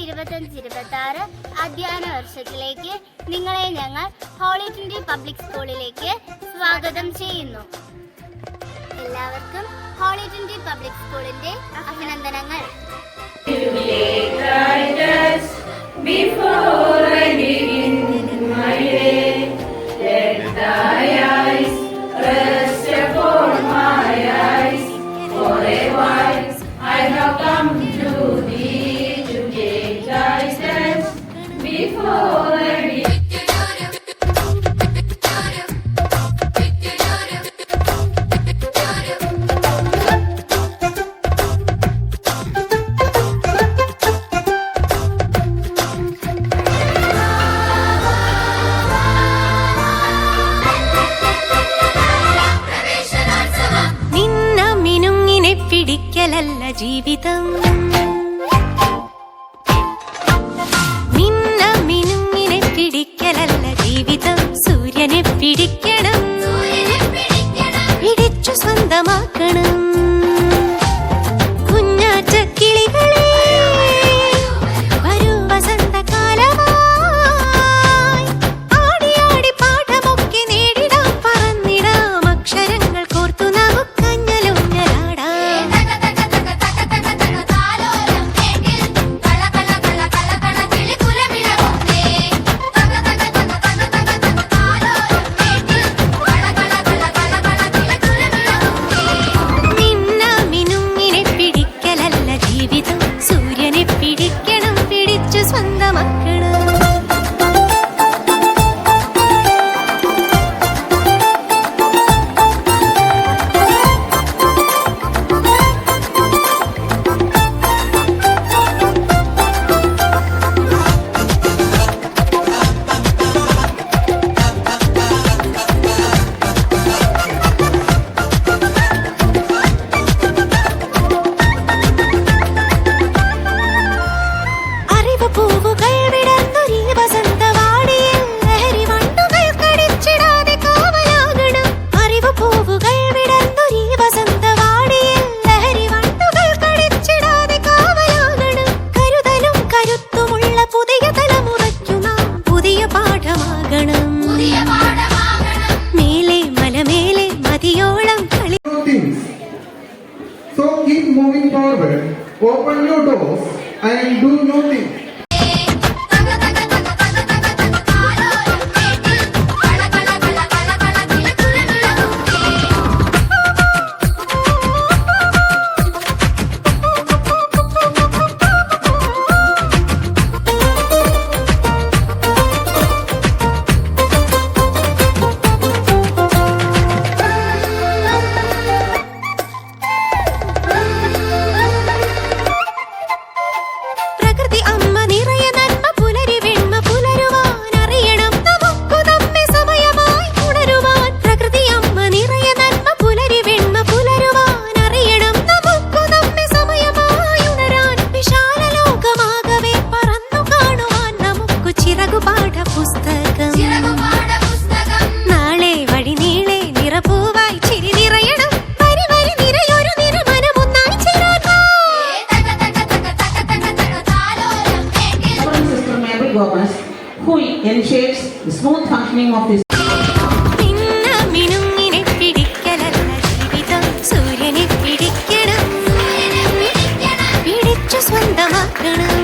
2025-26 അധ്യയന വർഷത്തിലേക്ക് നിങ്ങളെ ഞങ്ങൾ ഹോളി ട്രിനിറ്റി പബ്ലിക് സ്കൂളിലേക്ക് സ്വാഗതം ചെയ്യുന്നു. എല്ലാവർക്കും ഹോളി ട്രിനിറ്റി പബ്ലിക് സ്കൂളിന്റെ അഭിനന്ദനങ്ങൾ. I have come to thee to take thy steps before I പിടിക്കലല്ല ജീവിതം, നിന്ന മിനുങ്ങിനെ പിടിക്കലല്ല ജീവിതം. സൂര്യനെ പിടിക്കണം, പിടിച്ചു സ്വന്തമാക്കണം. കുഞ്ഞാറ്റ കിളികളെ വരൂ വസന്തകാലമായി, ആടി ആടി പാഠമൊക്കെ നേടിടാം, പറന്നിടാം അക്ഷരങ്ങൾ കോർത്തു നമുക്കഞ്ഞലൂഞ്ഞലാടാം. So keep moving forward, open your doors and do new things. നാളെ വഴി നീളെ നിറപൂവായി ചിരി നിറയണം, വരി വരി നിറയൊരു നിറമനമൊന്നായി ചേരാൻ. Sister Mary Gomez, who initiates the smooth functioning of this. നിന്ന മിനുങ്ങിനെ പിടിക്കലല്ല ജീവിതം, സൂര്യനെ പിടിക്കണം, പിടിച്ചു സ്വന്തമാക്കണം.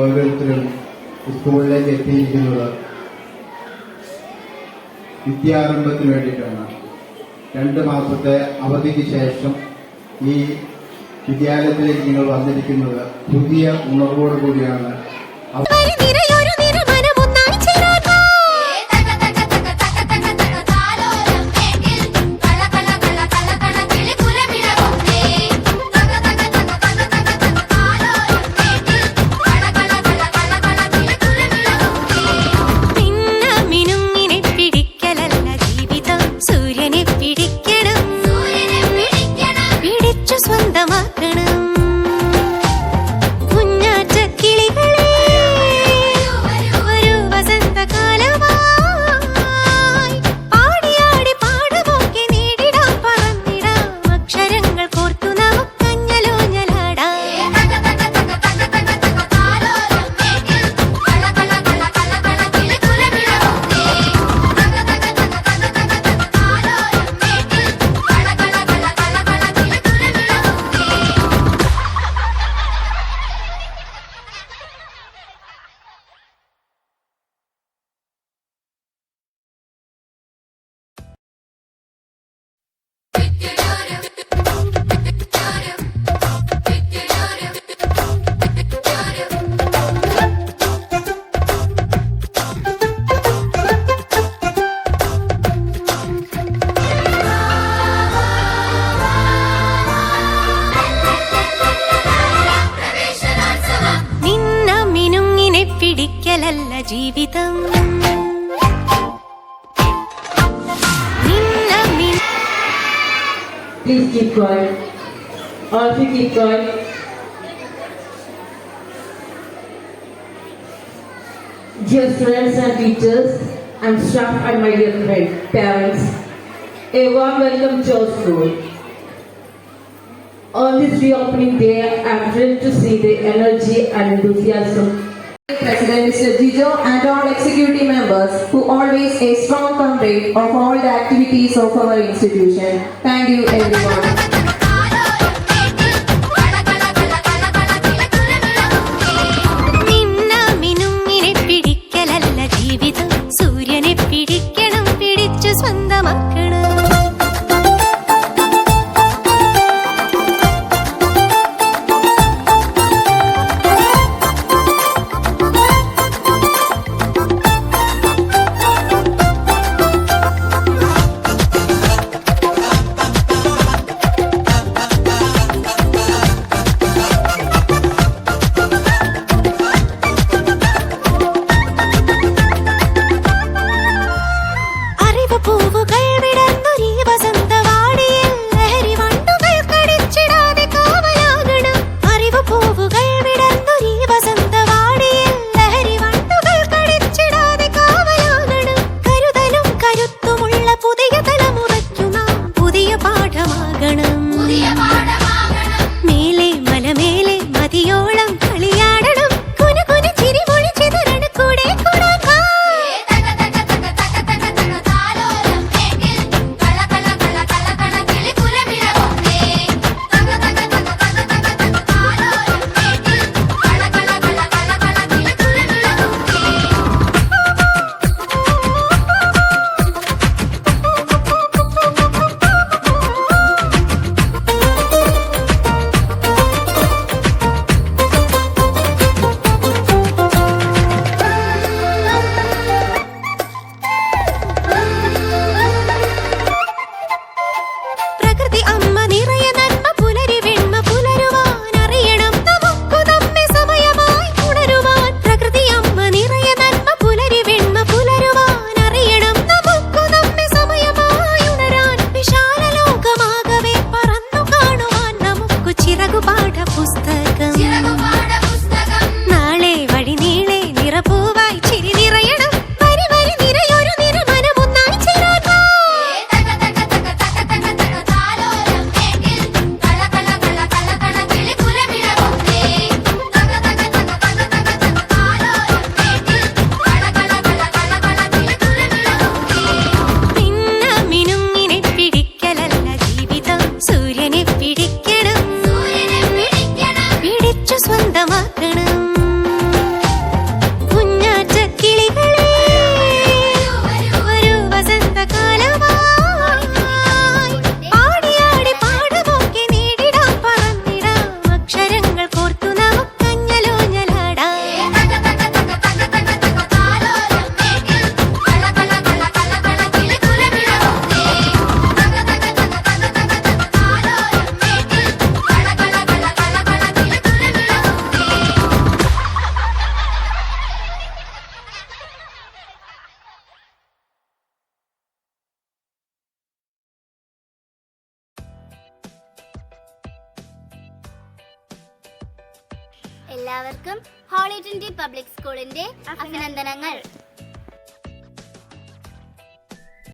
ഓരോരുത്തരും സ്കൂളിലേക്ക് എത്തിയിരിക്കുന്നത് വിദ്യാരംഭത്തിന് വേണ്ടിയിട്ടാണ്. 2 മാസത്തെ അവധിക്ക് ശേഷം ഈ വിദ്യാലയത്തിലേക്ക് നിങ്ങൾ വന്നിരിക്കുന്നത് പുതിയ ഉണർവോട് കൂടിയാണ്. നിന്ന മിനുങ്ങിനെ പിടിക്കലല്ല ജീവിതം. പിടിക്കലല്ല ജീവിതം. Please keep quiet. All of you keep quiet. Dear friends and teachers, and staff and my dear parents, a warm welcome to our school. On this reopening day, I am thrilled to see the energy and enthusiasm. President Mr. Jijo and all executive members who always a strong comrade of all the activities of our institution. Thank you everyone. മിന്നുമിനെ പിടിക്കലല്ല ജീവിതം, സൂര്യനെ പിടിക്കണം, പിടിച്ചു സ്വന്തമാക്കണം. മേലെ മലമേലെ മതിയോളം കളിയാടണം, കുനുകുനു ചിരി പൊളിച്ചിതരണം കൂടെ കൂടാക്കാം. പ്രകൃതി അമ്മ നിറയെ നന്മ പുലരി വെണ്മ പുലരുവാൻ അറിയണം നമുക്കു നമ്മെ സമയമായി ഉണരുവാൻ. പ്രകൃതി അമ്മ നിറയെ നന്മ പുലരി വെണ്മ പുലരുവാൻ അറിയണം നമുക്കു നമ്മെ സമയമായി ഉണരാൻ. വിശാല ലോകമാകവേ പറന്നു കാണുവാൻ നമുക്കു ചിറകുപാഠ പുസ്തകം. നാളെ വഴി നീളെ നിറപൂവായി ചിരി നിറയണം, വരി വരി നിരയൊരു നിര മനമൊന്നായി ചേരാൻ. മിന്നുമിനെ പിടിക്കലല്ല ജീവിതം, സൂര്യനെ പിടിക്കണം, പിടിച്ചു സ്വന്തമാക്കണം. കുഞ്ഞാറ്റ കിളികളെ ഒരു വസന്തകാലമായി പാടിയാടി പാടുമൊക്കെ നേടിടാം, പറന്നിടാം, അക്ഷരങ്ങൾ കോർത്തു നമുക്കഞ്ഞലോഞ്ഞലാടാം. എല്ലാവർക്കും ഹോളി ട്രിനിറ്റി പബ്ലിക് സ്കൂളിന്റെ അഭിനന്ദനങ്ങൾ.